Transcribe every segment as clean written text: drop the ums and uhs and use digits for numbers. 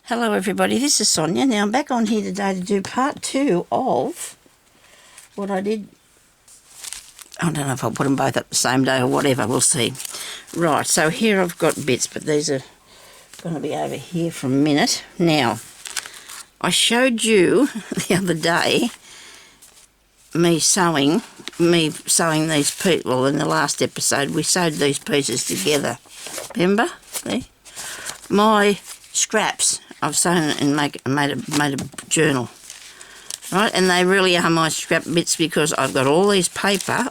Hello everybody, this is Sonia. Now I'm back on here today to do part 2 of what I did. I don't know if I'll put them both up the same day or whatever, we'll see. Right, so here I've got bits, but these are going to be over here for a minute. Now, I showed you the other day me sewing these pieces. Well, in the last episode we sewed these pieces together. Remember? See? My scraps I've sewn and made a journal, right? And they really are my scrap bits because I've got all this paper.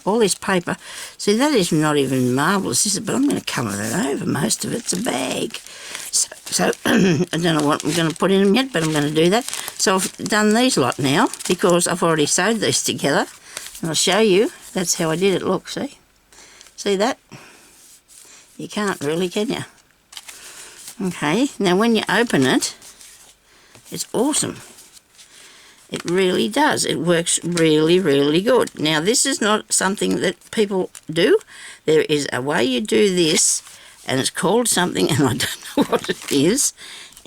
See, that is not even marvellous, is it? But I'm going to cover that over. Most of it's a bag. So I don't know what I'm going to put in them yet, but I'm going to do that. So I've done these lot now because I've already sewed these together. And I'll show you. That's how I did it. Look, see? See that? You can't really, can you? Okay, now when you open it, it's awesome. It really does. It works really, really good. Now, this is not something that people do. There is a way you do this, and it's called something, and I don't know what it is.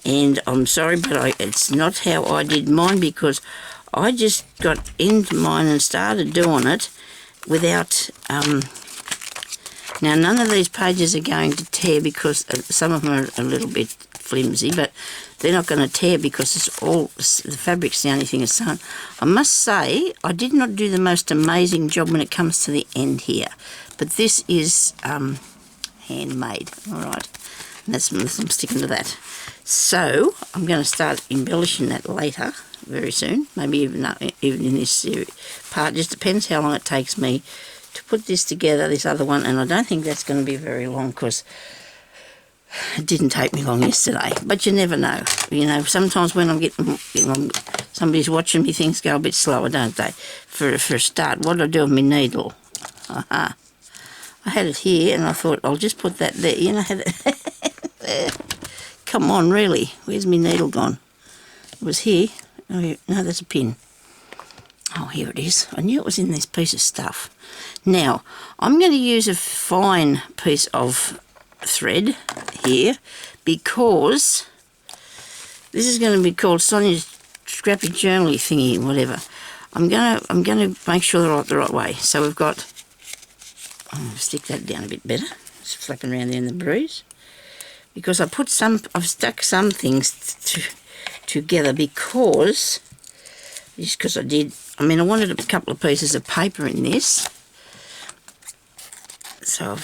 And I'm sorry, but it's not how I did mine, because I just got into mine and started doing it without... Now, none of these pages are going to tear because some of them are a little bit flimsy, but they're not going to tear because it's all, the fabric's the only thing that's sewn. I must say, I did not do the most amazing job when it comes to the end here, but this is handmade, all right, and I'm sticking to that. So, I'm going to start embellishing that later, very soon, maybe even in this part. Just depends how long it takes me to put this together, this other one, and I don't think that's going to be very long because it didn't take me long yesterday. But you never know. You know, sometimes when I'm getting somebody's watching me, things go a bit slower, don't they? For a start, what do I do with my needle? I had it here, and I thought I'll just put that there. You know, I had it there. Come on, really? Where's my needle gone? It was here. Oh, here. No, that's a pin. Oh, here it is. I knew it was in this piece of stuff. Now, I'm going to use a fine piece of thread here because this is going to be called Sonia's Scrappy Journaly thingy, whatever. I'm going to make sure they're the right way. So we've got... I'll stick that down a bit better. It's flapping around there in the bruise. Because I've stuck some things together because... Just because I did... I mean, I wanted a couple of pieces of paper in this. So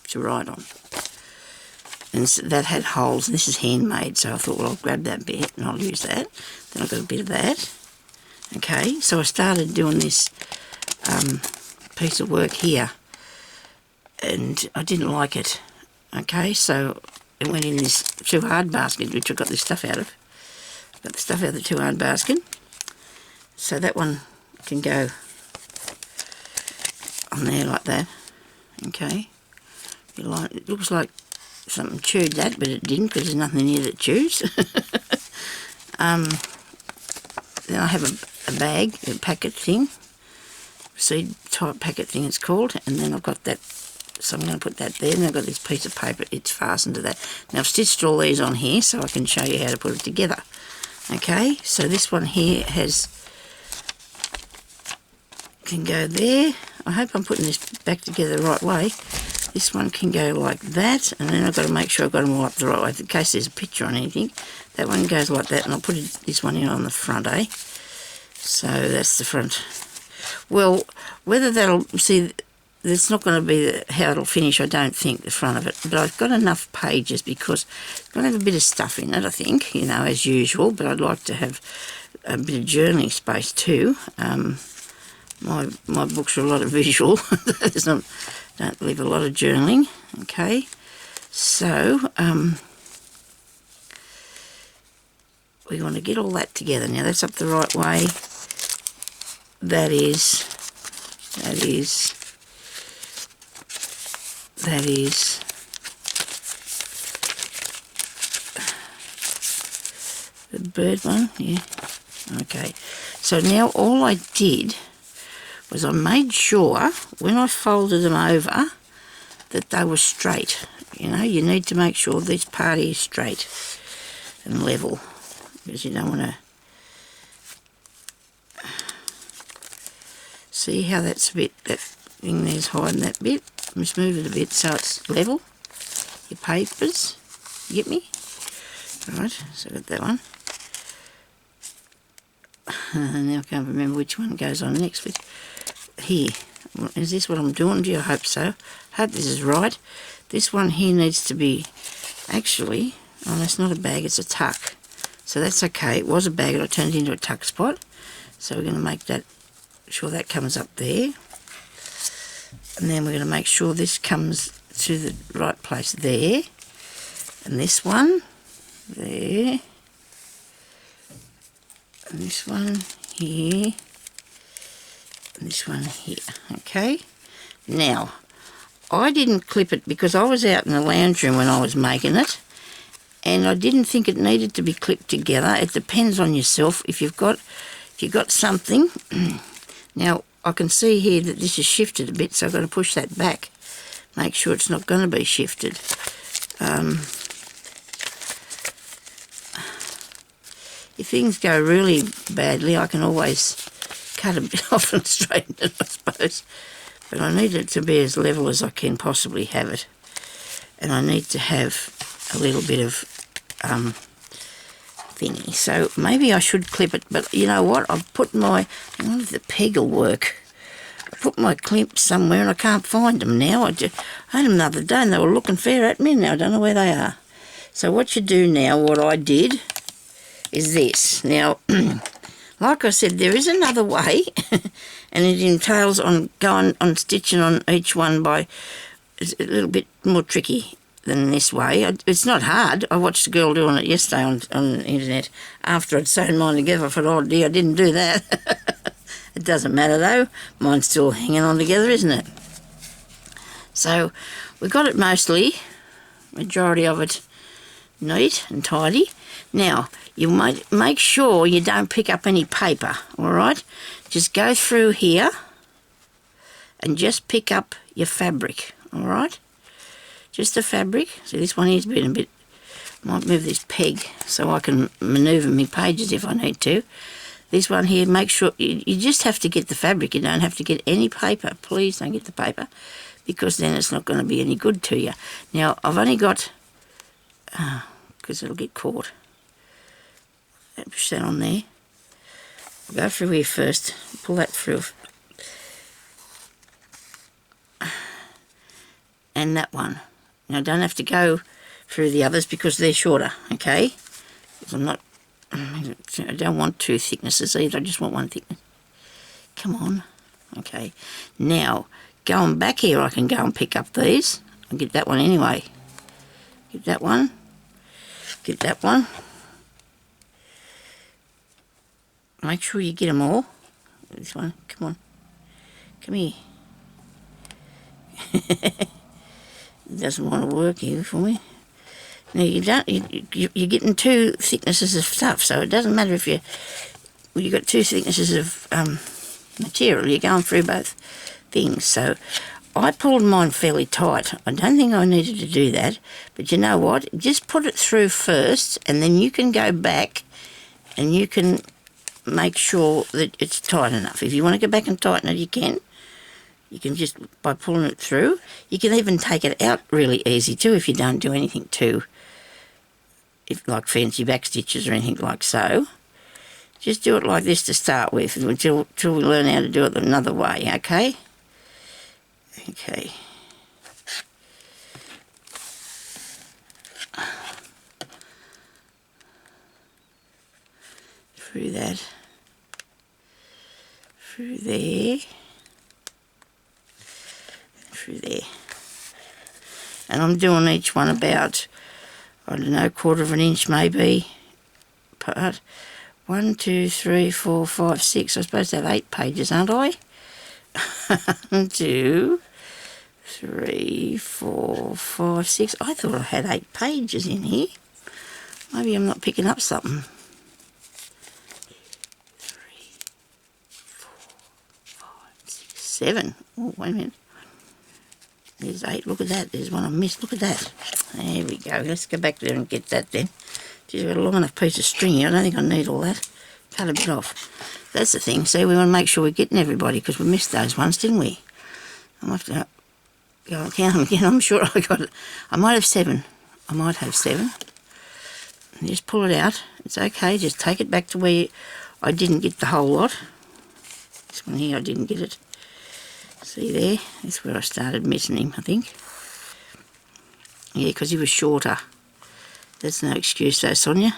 to write on. And so that had holes. This is handmade, so I thought, well, I'll grab that bit and I'll use that. Then I've got a bit of that. Okay, so I started doing this piece of work here. And I didn't like it. Okay, so it went in this too hard basket, which I got this stuff out of. Got the stuff out of the too hard basket. So that one can go on there like that. Okay. It looks like something chewed that, but it didn't because there's nothing in here that chews. Then I have a bag, a packet thing. Seed type packet thing it's called. And then I've got that. So I'm going to put that there, and I've got this piece of paper, it's fastened to that. Now I've stitched all these on here so I can show you how to put it together. Okay, so this one here can go there. I hope I'm putting this back together the right way. This one can go like that, and then I've got to make sure I've got them all up the right way in case there's a picture on anything. That one goes like that, and I'll put this one in on the front, eh? So that's the front. Well, whether that'll... see... It's not going to be how it'll finish, I don't think, the front of it. But I've got enough pages because it's going to have a bit of stuff in it, I think, you know, as usual. But I'd like to have a bit of journaling space too. My books are a lot of visual. Don't leave a lot of journaling. Okay. So, we want to get all that together. Now, that's up the right way. That is... the bird one, yeah. Okay, so now all I did was I made sure when I folded them over that they were straight. You know, you need to make sure this part is straight and level, because you don't want to... See how that's a bit, that thing there's hiding that bit? Just move it a bit so it's level. Your papers, you get me? Right, so I've got that one. Now I can't remember which one goes on next, but here. Is this what I'm doing? Do you? I hope so. Hope this is right. This one here needs to be, actually, oh, that's not a bag, it's a tuck. So that's okay. It was a bag and I turned it into a tuck spot. So we're going to make that, sure that comes up there. And then we're going to make sure this comes to the right place there. And this one, there. And this one here. And this one here. Okay. Now, I didn't clip it because I was out in the lounge room when I was making it. And I didn't think it needed to be clipped together. It depends on yourself. If you've got something... Now, I can see here that this is shifted a bit, so I've got to push that back. Make sure it's not going to be shifted. If things go really badly, I can always cut a bit off and straighten it, I suppose. But I need it to be as level as I can possibly have it. And I need to have a little bit of thingy. So maybe I should clip it, but you know what? I've put my... I wonder if the peg will work. I put my clips somewhere and I can't find them now. I had them the other day and they were looking fair at me. Now I don't know where they are. So what you do now, what I did, is this. Now, like I said, there is another way, and it entails on going on stitching on each one by... It's a little bit more tricky than this way. It's not hard. I watched a girl doing it yesterday on the internet after I'd sewn mine together. I thought, oh dear, I didn't do that. It doesn't matter though. Mine's still hanging on together, isn't it? So we got it mostly, majority of it, neat and tidy. Now, you might make sure you don't pick up any paper, all right? Just go through here and just pick up your fabric, all right? Just the fabric. So this one here's been a bit... Might move this peg so I can manoeuvre my pages if I need to. This one here, make sure... You just have to get the fabric. You don't have to get any paper. Please don't get the paper, because then it's not going to be any good to you. Now, I've only got... because it'll get caught. Push that on there. I'll go through here first. Pull that through. And that one. Now, don't have to go through the others because they're shorter, okay? Because I'm not... I don't want two thicknesses either. I just want one thickness. Come on. Okay. Now, going back here, I can go and pick up these. I'll get that one anyway. Get that one. Get that one. Make sure you get them all. This one. Come on. Come here. It doesn't want to work here for me. Now you're getting two thicknesses of stuff, so it doesn't matter if you've got two thicknesses of material. You're going through both things. So I pulled mine fairly tight. I don't think I needed to do that, but you know what? Just put it through first, and then you can go back and you can make sure that it's tight enough. If you want to go back and tighten it, you can. You can just, by pulling it through, you can even take it out really easy too if you don't do anything too, like fancy back stitches or anything like so. Just do it like this to start with until we learn how to do it another way, okay? Okay. Through that. Through there. Through there. And I'm doing each one about, I don't know, 1/4 inch maybe apart. 1, 2, 3, 4, 5, 6. I'm supposed to have 8 pages, aren't I? 1, 2, 3, 4, 5, 6. I thought I had 8 pages in here. Maybe I'm not picking up something. 3, 4, 5, 6. 7. Oh, wait a minute. There's 8. Look at that. There's one I missed. Look at that. There we go. Let's go back there and get that then. Geez, I've got a long enough piece of string here. I don't think I need all that. Cut a bit off. That's the thing. See, we want to make sure we're getting everybody because we missed those ones, didn't we? I might have to go and count them again. I'm sure I got it. I might have 7. I might have 7. And just pull it out. It's okay. Just take it back to where I didn't get the whole lot. This one here, I didn't get it. See there? That's where I started missing him, I think. Yeah, because he was shorter. That's no excuse though, Sonya.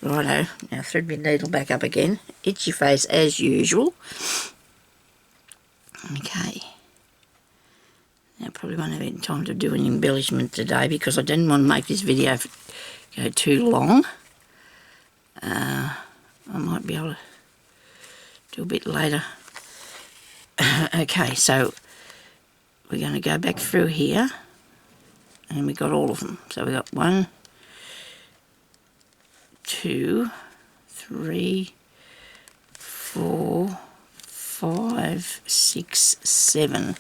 Righto. Now thread my needle back up again. Itchy face as usual. Okay. Now probably won't have any time to do an embellishment today because I didn't want to make this video go too long. I might be able to do a bit later. Okay, so we're going to go back through here and we got all of them. So we got 1, 2, 3, 4, 5, 6, 7.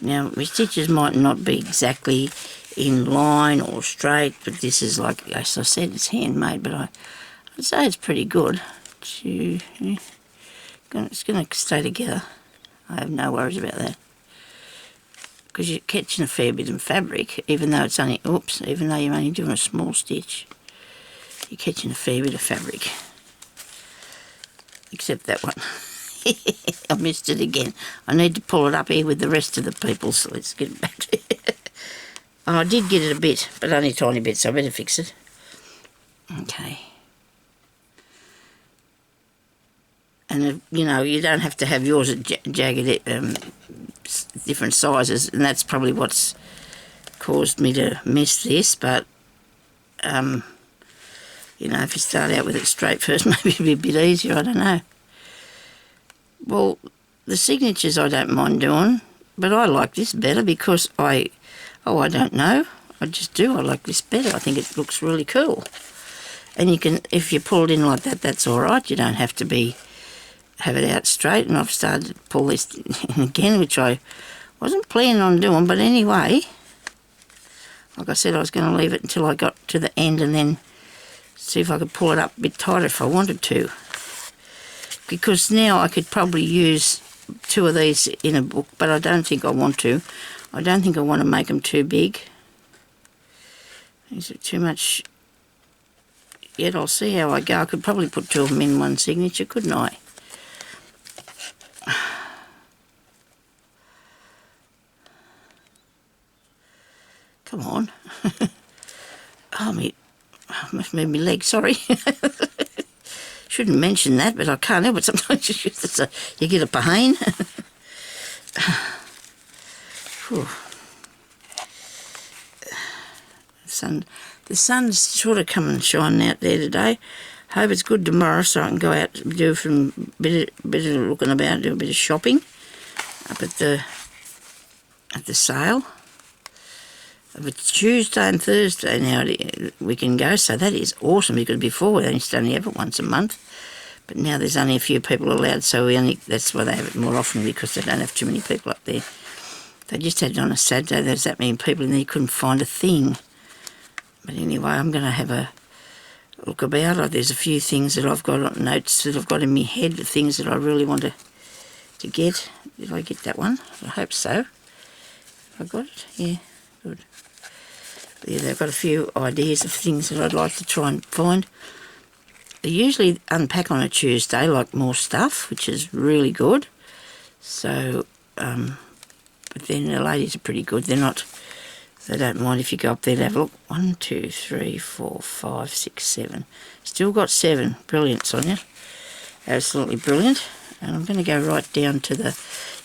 Now my stitches might not be exactly in line or straight, but this is like, as I said, it's handmade, but I'd say it's pretty good. It's going to stay together. I have no worries about that. Because you're catching a fair bit of fabric, even though it's only, even though you're only doing a small stitch, you're catching a fair bit of fabric. Except that one. I missed it again. I need to pull it up here with the rest of the people, so let's get it back to it. Oh, I did get it a bit, but only a tiny bit, so I better fix it. Okay. And, you know, you don't have to have yours at jagged, different sizes, and that's probably what's caused me to miss this, but, you know, if you start out with it straight first, maybe it'll be a bit easier, I don't know. Well, the signatures I don't mind doing, but I like this better because I don't know, I just do, I like this better. I think it looks really cool. And you can, if you pull it in like that, that's all right. You don't have to have it out straight. And I've started to pull this in again, which I wasn't planning on doing, but anyway, like I said, I was going to leave it until I got to the end and then see if I could pull it up a bit tighter if I wanted to. Because now I could probably use 2 of these in a book, but I don't think I want to. I don't think I want to make them too big. Is it too much? Yet I'll see how I go. I could probably put 2 of them in one signature, couldn't I? Come on. Oh, must move my leg, sorry. Shouldn't mention that, but I can't help it. Sometimes you get a pain. The sun's sort of coming and shining out there today. Hope it's good tomorrow so I can go out and do some bit of looking about, do a bit of shopping up at the sale. But Tuesday and Thursday now we can go, so that is awesome because before we used to only have it once a month, but now there's only a few people allowed, so that's why they have it more often because they don't have too many people up there. They just had it on a Saturday, there's that many people in there you couldn't find a thing. But anyway, I'm going to have a look about. There's a few things that I've got, notes that I've got in my head, the things that I really want to get. Did I get that one? I hope so. Have I got it? Yeah, good. Yeah, they've got a few ideas of things that I'd like to try and find. They usually unpack on a Tuesday, like more stuff, which is really good. So, but then the ladies are pretty good. They don't mind if you go up there and have a look. 1, 2, 3, 4, 5, 6, 7. Still got 7. Brilliant, Sonya. Absolutely brilliant. And I'm going to go right down to the...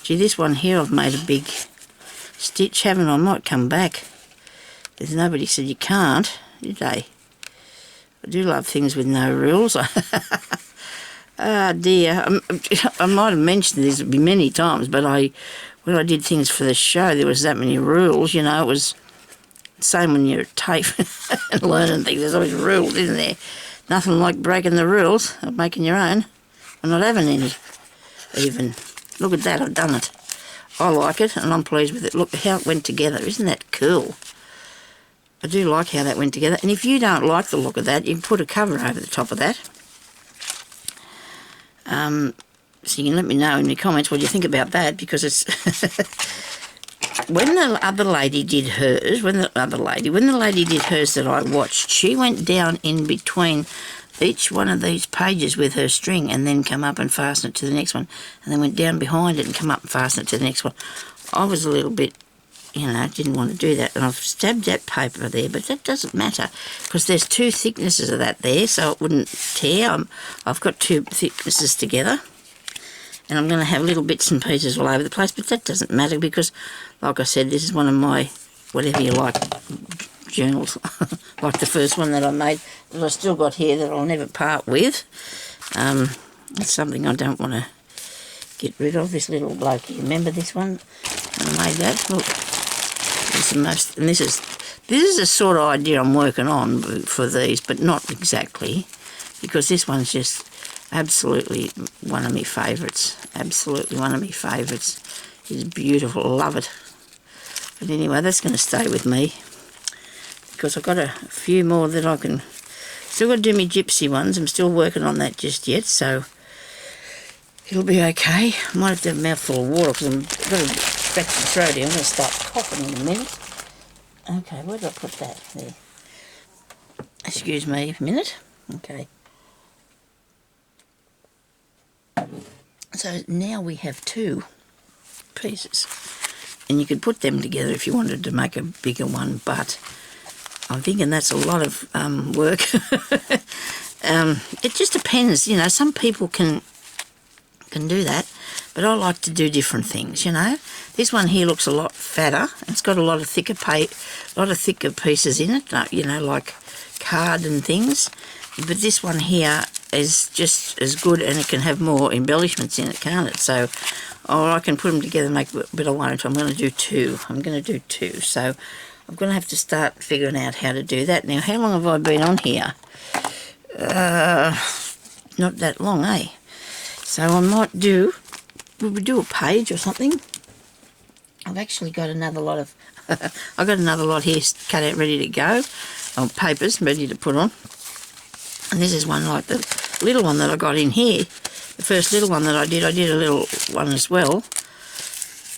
Gee, this one here I've made a big stitch, haven't I? I might come back. There's nobody said you can't, did they? I do love things with no rules. Ah, dear. I might have mentioned this many times, but when I did things for the show, there was that many rules, you know. It was the same when you're at tape and learning things. There's always rules, isn't there? Nothing like breaking the rules or making your own or not having any, even. Look at that, I've done it. I like it and I'm pleased with it. Look how it went together. Isn't that cool? I do like how that went together. And if you don't like the look of that, you can put a cover over the top of that. So you can let me know in the comments what you think about that, because it's... When the other lady did hers, when the lady did hers that I watched, she went down in between each one of these pages with her string and then come up and fasten it to the next one, and then went down behind it and come up and fasten it to the next one. I was a little bit, you know, didn't want to do that, and I've stabbed that paper there, but that doesn't matter because there's two thicknesses of that there, so it wouldn't tear. I've got two thicknesses together, and I'm going to have little bits and pieces all over the place, but that doesn't matter because, like I said, this is one of my, whatever you like, journals, like the first one that I made, that I still got here that I'll never part with. It's something I don't want to get rid of, this little bloke. You remember this one? I made that. Look, it's the most, and this is the sort of idea I'm working on for these, but not exactly, because this one's just absolutely one of my favourites. Absolutely one of my favourites. It's beautiful, love it. But anyway, that's going to stay with me because I've got a few more that I can... Still got to do my gypsy ones. I'm still working on that just yet, so it'll be okay. I might have to have a mouthful of water because I've got a scratchy throat here. I'm going to start coughing in a minute. Okay, where did I put that? There. Excuse me a minute. Okay. So now we have two pieces, and you could put them together if you wanted to make a bigger one, but I'm thinking that's a lot of work. It just depends, you know. Some people can do that, but I like to do different things, you know. This one here looks a lot fatter. It's got a lot of thicker pieces in it, you know, like card and things. But this one here is just as good, and it can have more embellishments in it, can't it? So, or I can put them together and make, but I won't. I'm going to do two. So I'm going to have to start figuring out how to do that. Now, how long have I been on here? Not that long, eh? So I might do, will we do a page or something? I've actually got another lot of, I've got another lot here cut out ready to go, papers ready to put on. And this is one like the little one that I got in here. The first little one that I did a little one as well.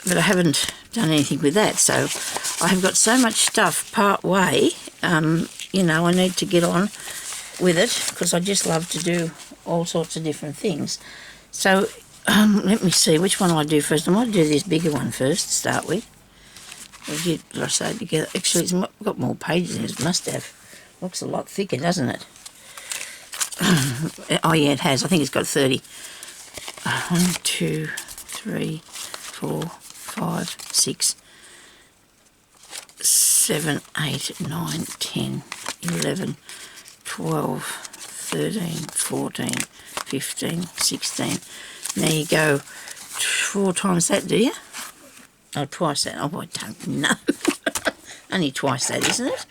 But I haven't done anything with that. So I have got so much stuff part way, you know, I need to get on with it because I just love to do all sorts of different things. So let me see which one I do first. I might do this bigger one first to start with. Did I say together? Actually, it's got more pages in it. It must have. Looks a lot thicker, doesn't it? Oh yeah, it has. I think it's got 30. 1, 2, 3, 4, 5, 6, 7, 8, 9, 10, 11, 12, 13, 14, 15, 16. There you go. 4 times that, do you? Oh, twice that. Oh, I don't know. Only twice that, isn't it?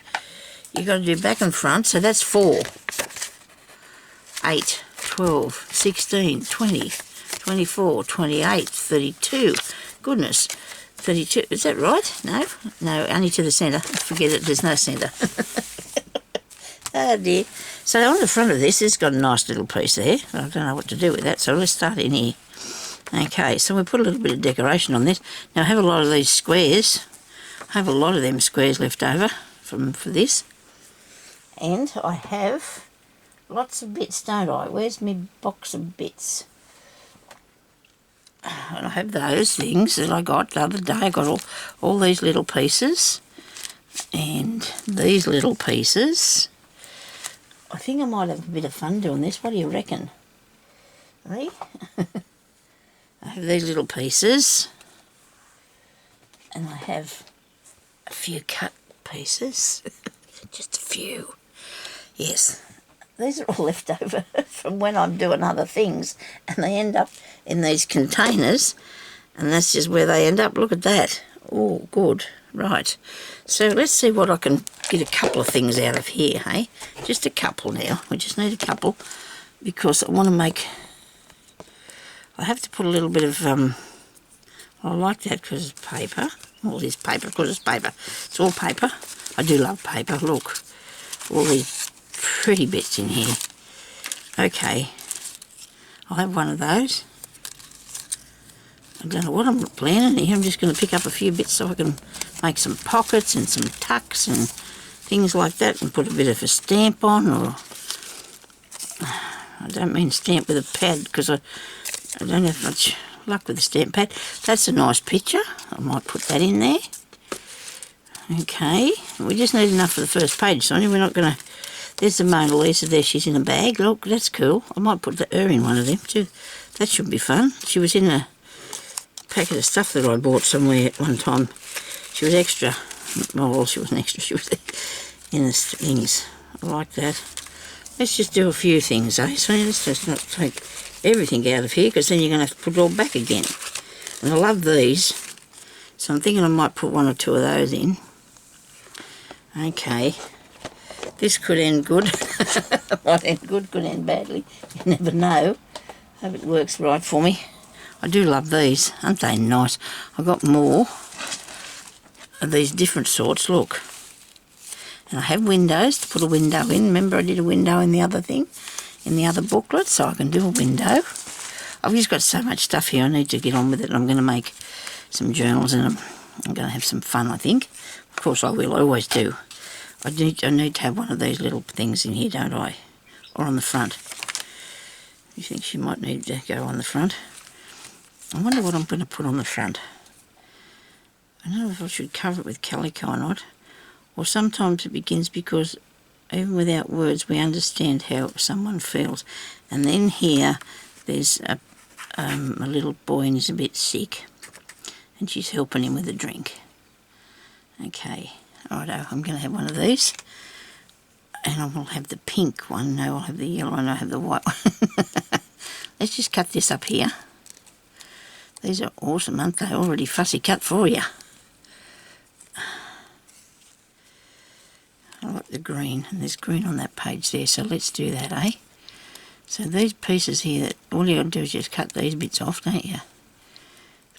You've got to do back and front, so that's 4. 8, 12, 16, 20, 24, 28, 32. Goodness, 32. Is that right? No? No, only to the centre. Forget it, there's no centre. Oh dear. So on the front of this, it's got a nice little piece there. I don't know what to do with that, so let's start in here. Okay, so we put a little bit of decoration on this. Now I have a lot of these squares. I have a lot of them squares left over for this. And I have lots of bits, don't I? Where's my box of bits? And I have those things that I got the other day. I got all these little pieces and these little pieces. I think I might have a bit of fun doing this. What do you reckon? Hey? I have these little pieces and I have a few cut pieces. Just a few. Yes. These are all left over from when I'm doing other things, and they end up in these containers, and that's just where they end up. Look at that. Oh, good. Right. So let's see what I can get a couple of things out of here, hey? Just a couple now. We just need a couple because I want to make... I have to put a little bit of I like that because it's paper. All this paper because it's paper. It's all paper. I do love paper. Look, all these pretty bits in here. Okay, I'll have one of those. I don't know what I'm planning here. I'm just going to pick up a few bits so I can make some pockets and some tucks and things like that and put a bit of a stamp on, or I don't mean stamp with a pad because I don't have much luck with the stamp pad. That's a nice picture. I might put that in there. Okay, we just need enough for the first page, Sonia. We're not going to... There's the Mona Lisa there. She's in a bag. Look, that's cool. I might put her in one of them too. That should be fun. She was in a packet of stuff that I bought somewhere at one time. She was extra. Well, she wasn't extra. She was in the things. I like that. Let's just do a few things, eh? So let's just not take everything out of here because then you're going to have to put it all back again. And I love these. So I'm thinking I might put one or two of those in. Okay. This could end good. Might end good, could end badly. You never know. Hope it works right for me. I do love these. Aren't they nice? I've got more of these different sorts. Look. And I have windows to put a window in. Remember I did a window in the other thing, in the other booklet, so I can do a window. I've just got so much stuff here, I need to get on with it. I'm going to make some journals and I'm going to have some fun, I think. Of course I will, I always do. I need to have one of these little things in here, don't I? Or on the front. You think she might need to go on the front? I wonder what I'm going to put on the front. I don't know if I should cover it with calico or not. Or sometimes it begins because even without words we understand how someone feels. And then here there's a little boy and he's a bit sick. And she's helping him with a drink. Okay, righto, I'm going to have one of these. And I will have the pink one. No, I'll have the yellow one, I'll have the white one. Let's just cut this up here. These are awesome, aren't they? Already fussy cut for you. I like the green, and there's green on that page there, so let's do that, eh? So these pieces here, all you got to do is just cut these bits off, don't you?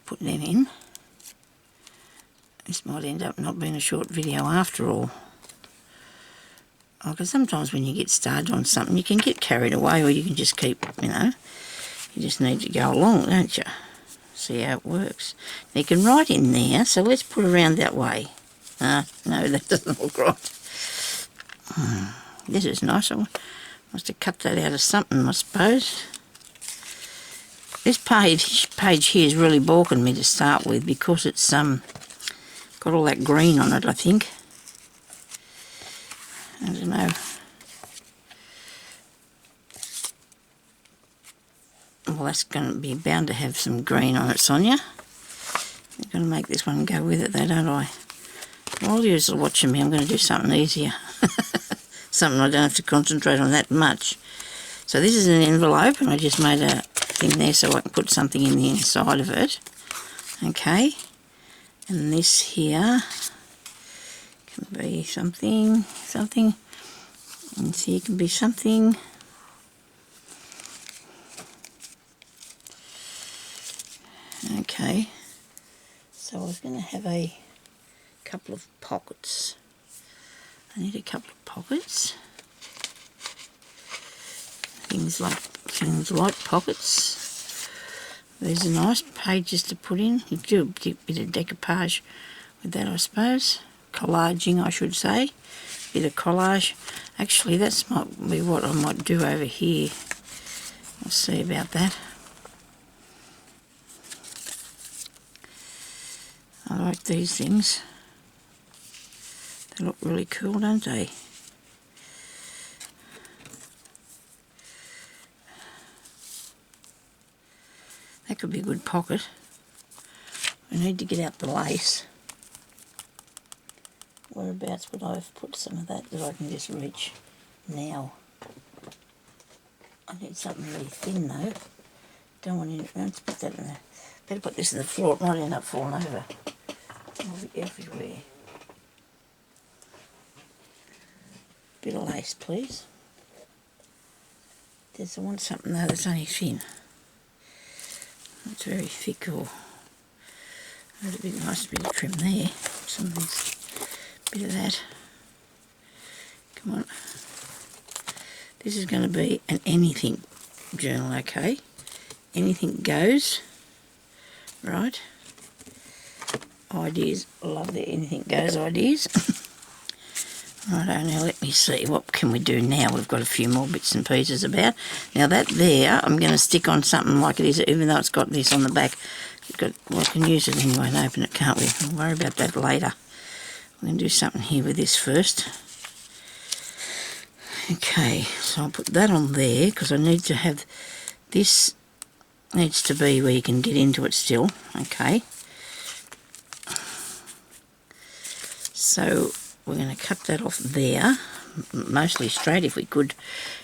Put them in. This might end up not being a short video after all. Because sometimes when you get started on something, you can get carried away, or you can just keep, you know, you just need to go along, don't you? See how it works. Now you can write in there, so let's put around that way. No, that doesn't look right. This is nice. I must have cut that out of something, I suppose. This page here is really balking me to start with because it's got all that green on it, I think. I don't know. Well, that's going to be bound to have some green on it, Sonia. I'm going to make this one go with it, though, don't I? While you're watching me, I'm going to do something easier. Something I don't have to concentrate on that much. So this is an envelope, and I just made a thing there so I can put something in the inside of it. Okay. And this here can be something. And this here can be something. Okay. So I was going to have a couple of pockets. I need a couple of pockets. Things like pockets. These are nice pages to put in. You do a bit of decoupage with that, I suppose. Collaging, I should say. Bit of collage. Actually, that's might be what I might do over here. We'll see about that. I like these things. They look really cool, don't they? That could be a good pocket. We need to get out the lace. Whereabouts would I have put some of that I can just reach now? I need something really thin though. Don't want to, let's put that in there. Better put this in the floor, it might end up falling over. It'll be everywhere. Bit of lace, please. I want something though that's only thin. It's very thick or There's a bit nice bit of trim there. Some of this, bit of that. Come on. This is going to be an anything journal, okay? Anything goes, right? Ideas, love the anything goes ideas. Righto, now let me see, what can we do now? We've got a few more bits and pieces about. Now that there, I'm going to stick on something like it is, even though it's got this on the back. Well, I can use it anyway and open it, can't we? We'll worry about that later. I'm going to do something here with this first. Okay, so I'll put that on there because I need to have this, needs to be where you can get into it still. Okay, so we're going to cut that off there, mostly straight if we could.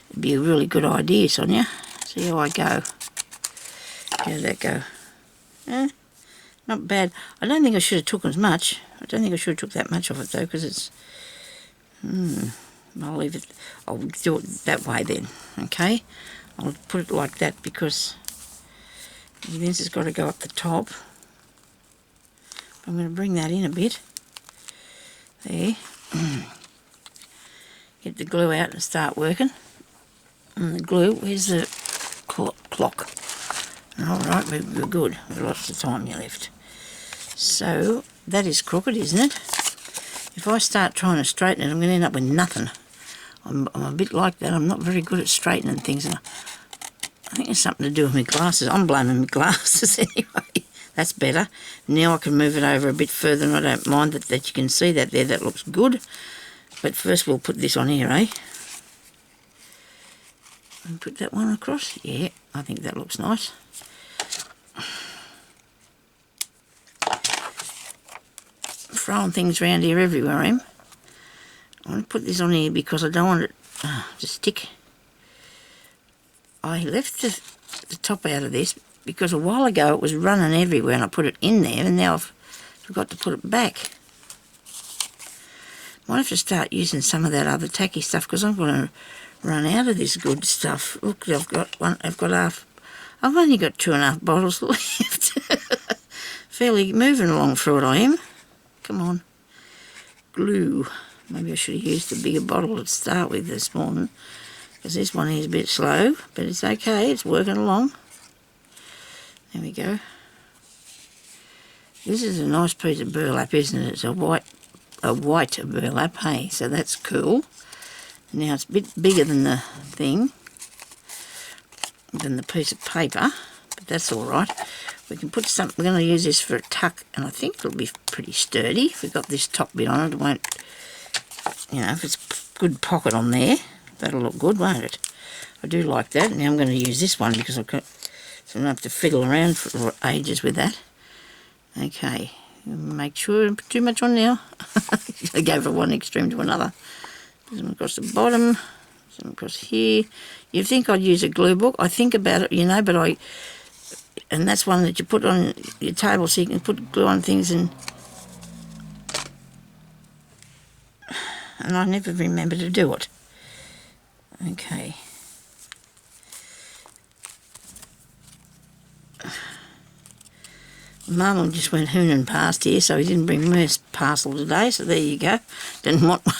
It'd be a really good idea, Sonia. See how I go. How did that go? Not bad. I don't think I should have took as much. I don't think I should have took that much off it though, because it's I'll leave it, I'll do it that way then, okay? I'll put it like that because this has got to go up the top. I'm going to bring that in a bit. There. Get the glue out and start working. And the glue, where's the clock? Alright, we're good. We've lots of time left. So, that is crooked, isn't it? If I start trying to straighten it, I'm going to end up with nothing. I'm a bit like that. I'm not very good at straightening things. And I think it's something to do with my glasses. I'm blaming my glasses anyway. That's better. Now I can move it over a bit further and I don't mind that you can see that there. That looks good. But first we'll put this on here, eh? And put that one across. Yeah, I think that looks nice. Throwing things around here everywhere, I am. I want to put this on here because I don't want it to stick. I left the top out of this because a while ago it was running everywhere and I put it in there and now I've forgot to put it back. Might have to start using some of that other tacky stuff because I'm going to run out of this good stuff. Look, I've only got 2.5 bottles left. Fairly moving along through it I am. Come on. Glue. Maybe I should have used a bigger bottle to start with this morning because this one is a bit slow, but it's okay, it's working along. There we go. This is a nice piece of burlap, isn't it? It's a white burlap, hey, so that's cool. Now it's a bit bigger than the thing, than the piece of paper, but that's all right. We can put something, we're going to use this for a tuck, and I think it'll be pretty sturdy. If we've got this top bit on it, it won't, you know, if it's a good pocket on there, that'll look good, won't it? I do like that. Now I'm going to use this one because I've got, so I don't have to fiddle around for ages with that. Okay, make sure I don't put too much on now. I go from one extreme to another. Some across the bottom, some across here. You'd think I'd use a glue book. I think about it, you know, but and that's one that you put on your table so you can put glue on things and I never remember to do it. Okay. Mum just went hooning past here, so he didn't bring me a parcel today, so there you go. Didn't want one.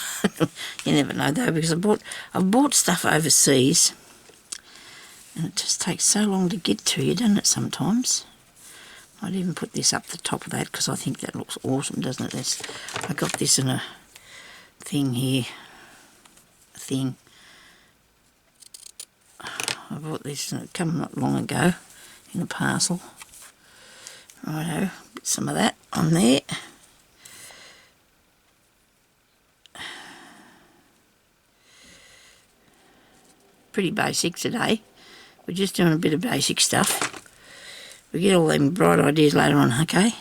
You never know though, because I've bought stuff overseas and it just takes so long to get to you, doesn't it, sometimes? I'd even put this up the top of that because I think that looks awesome, doesn't it? I got this in a thing here. I bought this and it came not long ago in a parcel. Righto, put some of that on there. Pretty basic today. We're just doing a bit of basic stuff. We get all them bright ideas later on, okay?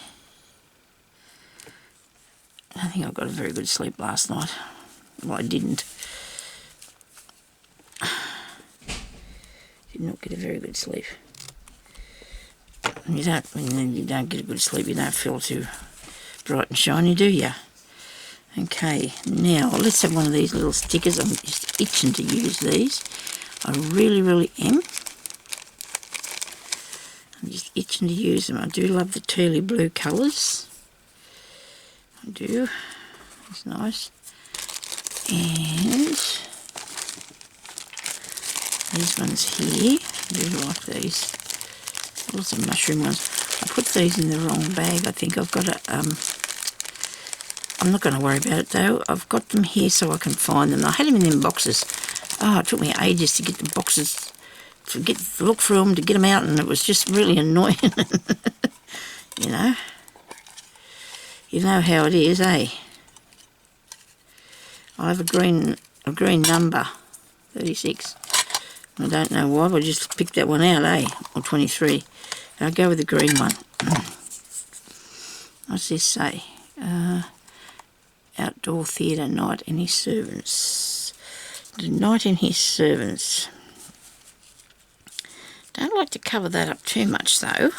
I think I got a very good sleep last night. Well, I didn't. Did not get a very good sleep. When you don't get a good sleep, you don't feel too bright and shiny, do you? Okay, now let's have one of these little stickers. I'm just itching to use these. I really, really am. I'm just itching to use them. I do love the tealy blue colours. I do. It's nice. And these ones here, I do like these. Also mushroom ones. I put these in the wrong bag. I think I've got to, I'm not going to worry about it though. I've got them here so I can find them. I had them in them boxes. Oh, it took me ages to get the boxes, to look through them, to get them out, and it was just really annoying. You know. You know how it is, eh? I have a green number, 36. I don't know why, but I just picked that one out, eh? Or 23. I'll go with the green one. What's this say? Outdoor theatre night and his servants. The night and his servants. Don't like to cover that up too much though.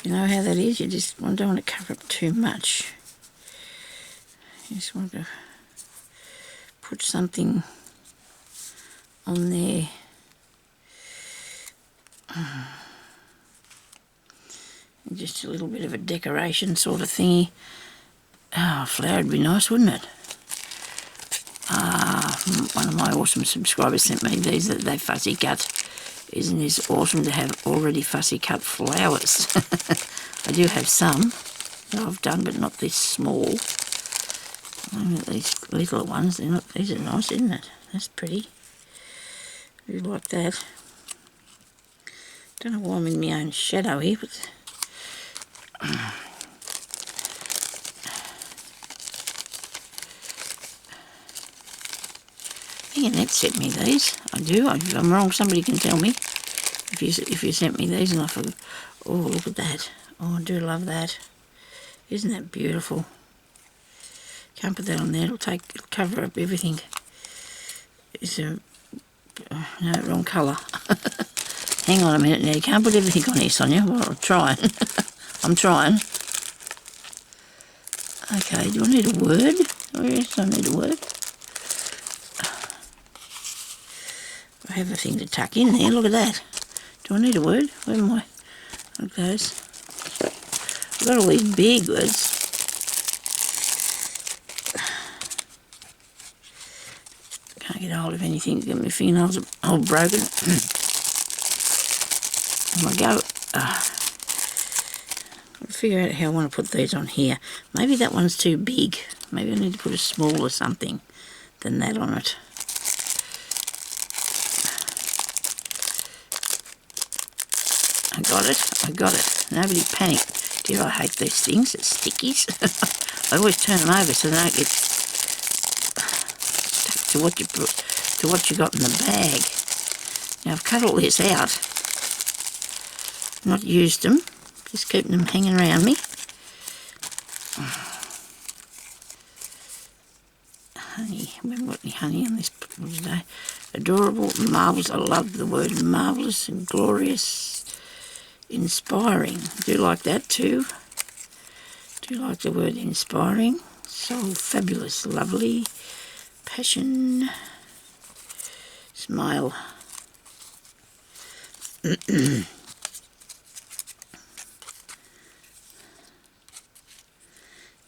You know how that is? You just don't want to cover up too much. You just want to put something on there. Just a little bit of a decoration sort of thingy. Oh, a flower would be nice, wouldn't it? One of my awesome subscribers sent me these that they fussy cut. Isn't this awesome to have already fussy cut flowers? I do have some that I've done, but not this small. These little ones, they're not. These are nice, isn't it? That's pretty. I do like that. Don't know why I'm in my own shadow here, but I think Annette sent me these. I do. If I'm wrong, somebody can tell me. If you sent me these and I forgot. Oh, look at that. Oh, I do love that. Isn't that beautiful? Can't put that on there. It'll cover up everything. It's a no, wrong colour. Hang on a minute now. You can't put everything on here, Sonia. Well, I'm trying. I'm trying. Okay, do I need a word? Oh, yes, I need a word. I have a thing to tuck in there. Look at that. Do I need a word? Where am I? Look at those. I've got all these big words. Can't get hold of anything. Get my fingernails all broken. And I go. I'll figure out how I want to put these on here. Maybe that one's too big. Maybe I need to put a smaller something than that on it. I got it. Nobody panic. Dear, I hate these things, it's stickies. I always turn them over so they don't get stuck to what you got in the bag. Now I've cut all this out. Not used them, just keeping them hanging around me. Honey, we haven't got any honey on this today. Adorable, marvellous, I love the word marvellous and glorious. Inspiring. I do like that too. Do like the word inspiring. So fabulous, lovely. Passion. Smile.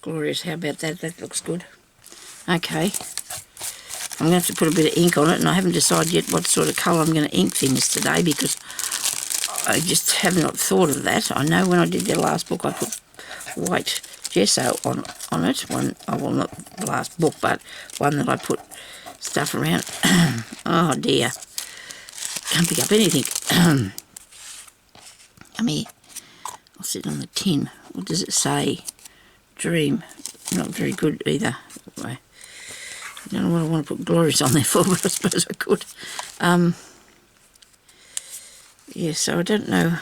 Glorious, how about that? That looks good. Okay. I'm going to have to put a bit of ink on it, and I haven't decided yet what sort of colour I'm going to ink things today because I just have not thought of that. I know when I did the last book I put white gesso on it. One, well, not the last book, but one that I put stuff around. Oh dear. Can't pick up anything. Come here. I'll sit on the tin. What does it say? Dream. Not very good either. I don't know what I want to put glorious on there for, but I suppose I could. Yeah, so I don't know.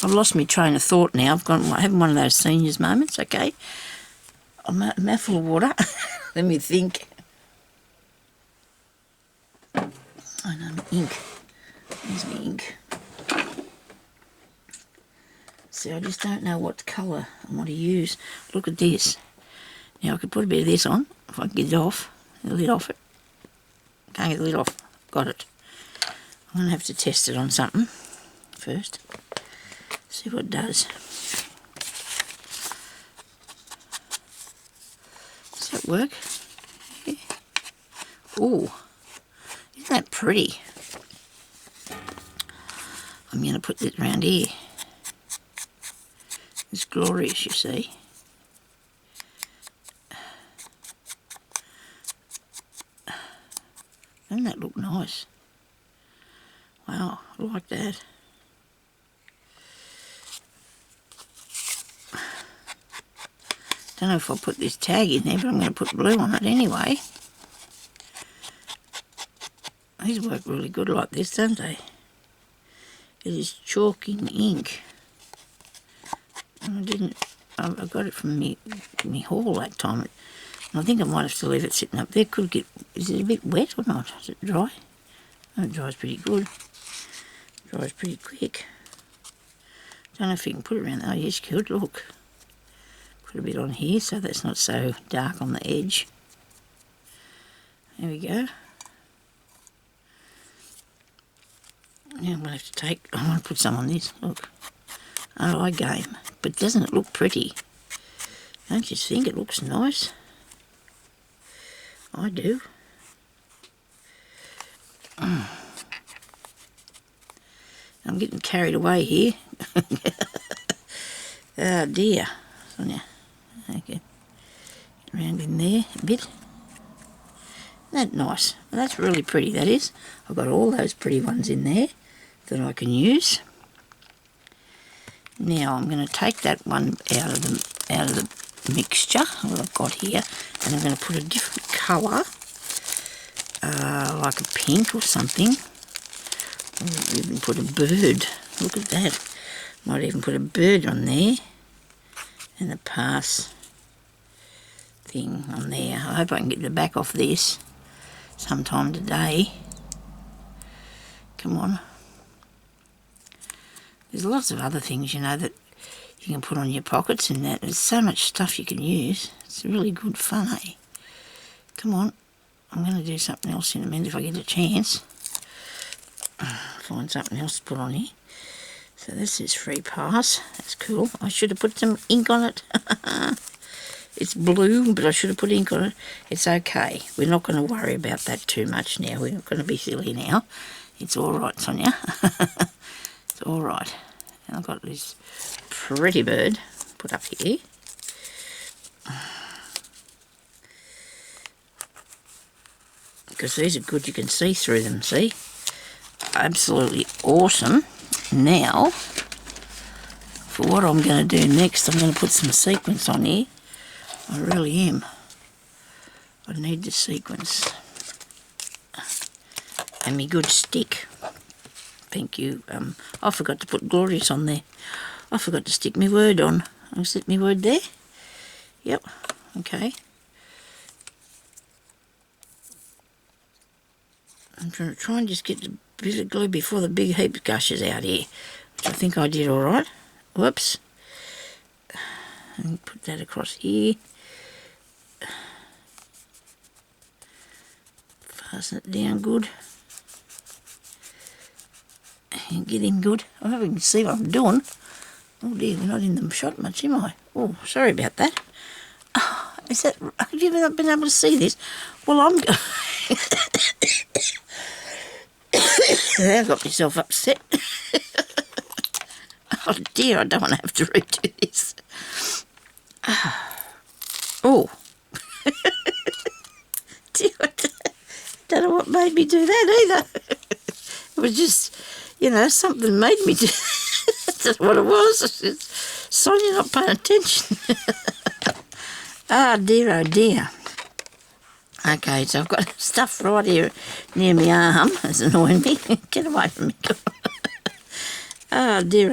I've lost my train of thought now. I'm having one of those seniors moments, okay? I'm a mouthful of water. Let me think. Oh no, my ink. There's my ink. See, I just don't know what colour I want to use. Look at this. Now I could put a bit of this on, if I can get it off. The lid off it. Can't get the lid off. Got it. I'm going to have to test it on something first. See what it does. that work? Yeah. Ooh, isn't that pretty? I'm going to put this around here. It's glorious, you see. Doesn't that look nice? Wow, I like that. Don't know if I'll put this tag in there, but I'm going to put blue on it anyway. These work really good like this, don't they? It is chalk in ink. And I got it from me haul that time. And I think I might have to leave it sitting up there. Is it a bit wet or not? Is it dry? Oh, it dries pretty good. It dries pretty quick. Don't know if you can put it around there. Oh, yes, you could, look. Put a bit on here so that's not so dark on the edge. There we go. Now I'm going to have to I want to put some on this, look. Oh, I game. But doesn't it look pretty? Don't you think it looks nice? I do. I'm getting carried away here. Oh dear. Sonia. Okay. Get around in there a bit. Isn't that nice? Well, that's really pretty, that is. I've got all those pretty ones in there that I can use. Now I'm going to take that one out of the mixture what I've got here, and I'm going to put a different colour, like a pink or something. I'll even put a bird. Look at that. Might even put a bird on there, and a pass thing on there. I hope I can get the back off this sometime today. Come on. There's lots of other things, you know, that you can put on your pockets and that. There's so much stuff you can use. It's really good fun, eh? Come on. I'm going to do something else in a minute if I get a chance. Find something else to put on here. So this is free pass. That's cool. I should have put some ink on it. It's blue, but I should have put ink on it. It's okay. We're not going to worry about that too much now. We're not going to be silly now. It's all right, Sonia. It's all right. And I've got this pretty bird put up here. Because these are good. You can see through them, see? Absolutely awesome. Now, for what I'm going to do next, I'm going to put some sequins on here. I really am. I need the sequins. And me good stick. Thank you. I forgot to put glorious on there. I forgot to stick my word on. I'll stick my word there. Yep. Okay. I'm trying to try and just get a bit of glue before the big heap gushes out here. Which I think I did all right. Whoops. And put that across here. Fasten it down good. And get in good. I hope you can see what I'm doing. Oh dear, we're not in the shot much, am I? Oh, sorry about that. Oh, have you ever been able to see this? Well, I've got myself upset. Oh dear, I don't want to have to redo this. Oh. Dear, I don't know what made me do that either. It was just, you know, something made me do. That's what it was. It's just Sonia not paying attention. Oh dear. Okay, so I've got stuff right here near my arm. It's annoying me. Get away from me. Oh dear.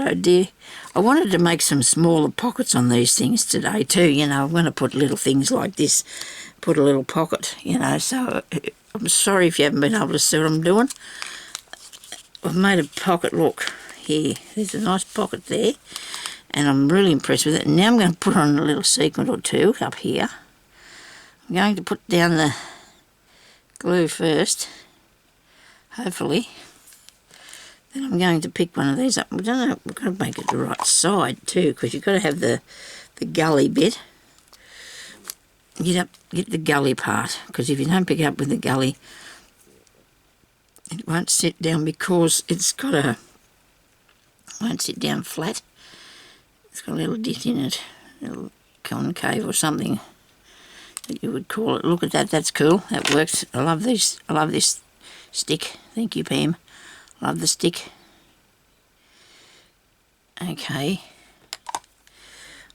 I wanted to make some smaller pockets on these things today too, you know. I'm going to put little things like this, put a little pocket, you know, so I'm sorry if you haven't been able to see what I'm doing. I've made a pocket, look, here. There's a nice pocket there, and I'm really impressed with it. And now I'm going to put on a little sequin or two up here. I'm going to put down the glue first, hopefully. Then I'm going to pick one of these up. I don't know, we've got to make it the right side too, because you've got to have the gully bit. get the gully part, because if you don't pick up with the gully, it won't sit down because it's got won't sit down flat. It's got a little dit in it, a little concave or something that you would call it. Look at that, that's cool, that works. I love this stick. Thank you, Pam. Love the stick. Okay.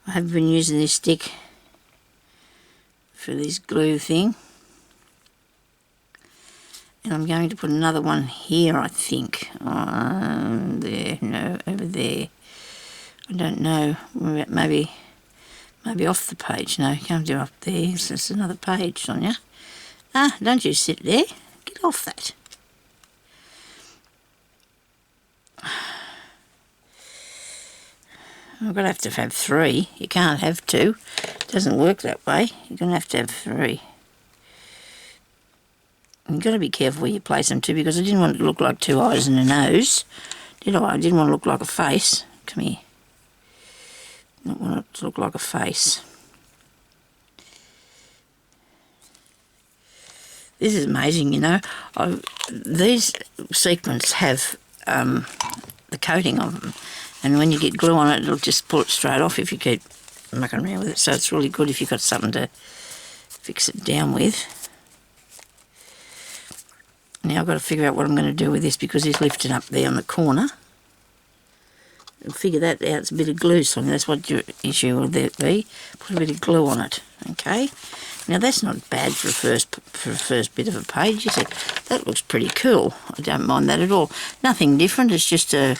I have been using this stick for this glue thing. And I'm going to put another one here, I think. There, no, over there. I don't know, maybe off the page. No, you can't do up there. It's just another page, Sonia. Ah, don't you sit there. Get off that. I'm going to have 3. You can't have 2. It doesn't work that way. You're going to have 3. You've got to be careful where you place them too, because I didn't want it to look like 2 eyes and a nose. Did I? I didn't want it to look like a face. Come here. I don't want it to look like a face. This is amazing, you know. These sequins have the coating of them, and when you get glue on it, it'll just pull it straight off if you keep mucking around with it. So it's really good if you've got something to fix it down with. Now I've got to figure out what I'm going to do with this, because it's lifted up there on the corner. I'll figure that out. It's a bit of glue, Sonia. That's what your issue will be. Put a bit of glue on it, okay? Now that's not bad for a first bit of a page, is it? That looks pretty cool. I don't mind that at all. Nothing different. It's just a,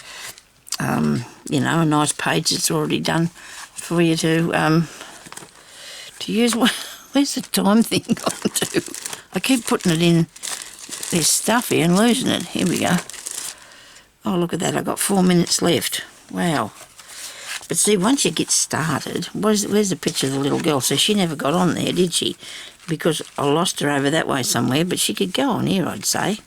you know, a nice page that's already done for you to use. Where's the time thing gone to? I keep putting it in this stuff here and losing it. Here we go. Oh, look at that. I've got 4 minutes left. Wow. But see, once you get started, where's the picture of the little girl? So she never got on there, did she? Because I lost her over that way somewhere, but she could go on here, I'd say.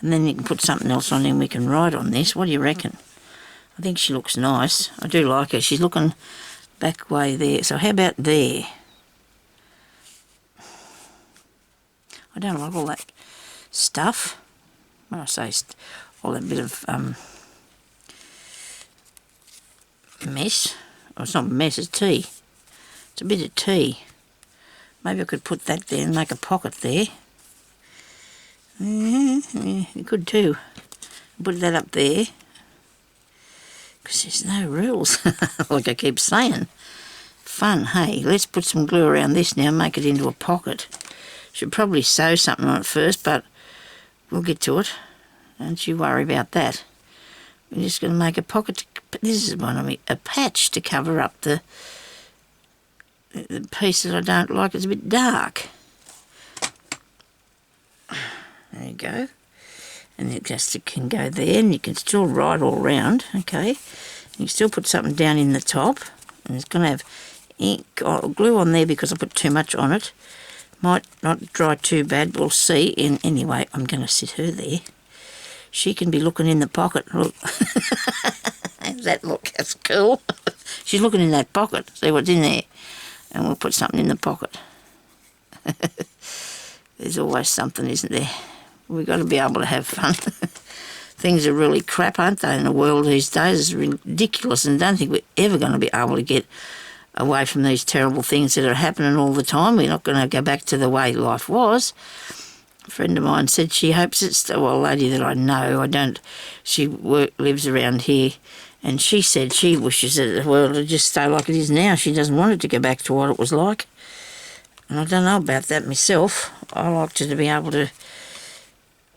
And then you can put something else on and we can write on this. What do you reckon? I think she looks nice. I do like her. She's looking back way there. So how about there? I don't like all that stuff. When I say all that bit of mess. Oh, it's not mess, it's tea. It's a bit of tea. Maybe I could put that there and make a pocket there. Yeah, you could too. Put that up there. Because there's no rules, like I keep saying. Fun, hey? Let's put some glue around this now and make it into a pocket. Should probably sew something on it first, but we'll get to it. Don't you worry about that. We're just going to make a pocket. This is one of me, a patch to cover up the piece that I don't like. It's a bit dark. There you go. And it just can go there, and you can still write all round, okay? You can still put something down in the top, and it's going to have ink or glue on there because I put too much on it. Might not dry too bad, we'll see. And anyway, I'm going to sit her there. She can be looking in the pocket. Look. How's that look? That's cool. She's looking in that pocket. See what's in there. And we'll put something in the pocket. There's always something, isn't there? We've got to be able to have fun. Things are really crap, aren't they, in the world these days? It's ridiculous, and I don't think we're ever going to be able to get away from these terrible things that are happening all the time. We're not going to go back to the way life was. A friend of mine said she hopes it's, well, a lady that I know, she lives around here, and she said she wishes that the world would just stay like it is now. She doesn't want it to go back to what it was like. And I don't know about that myself. I like to be able to,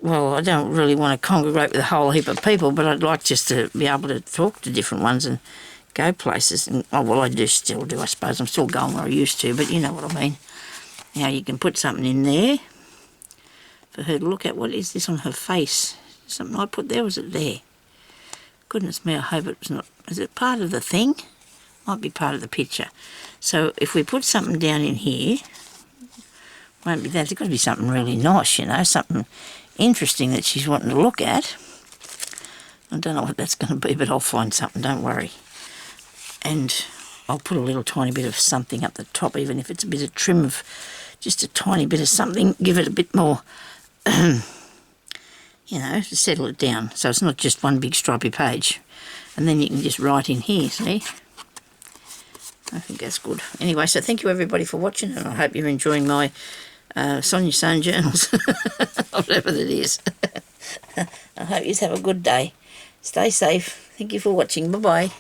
well, I don't really want to congregate with a whole heap of people, but I'd like just to be able to talk to different ones and go places. And, oh, well, I still do, I suppose. I'm still going where I used to, but you know what I mean. Now you can put something in there for her to look at. What is this on her face? Something I put there, was it there? Goodness me, I hope it was not. Is it part of the thing? Might be part of the picture. So if we put something down in here, won't be that. There's got to be something really nice, you know, something interesting that she's wanting to look at. I don't know what that's going to be, but I'll find something, don't worry. And I'll put a little tiny bit of something up the top, even if it's a bit of trim of just a tiny bit of something, give it a bit more, you know, to settle it down. So it's not just one big stripy page. And then you can just write in here, see? I think that's good. Anyway, so thank you everybody for watching, and I hope you're enjoying my Sonya Sewn journals, whatever it is. I hope you have a good day. Stay safe. Thank you for watching. Bye-bye.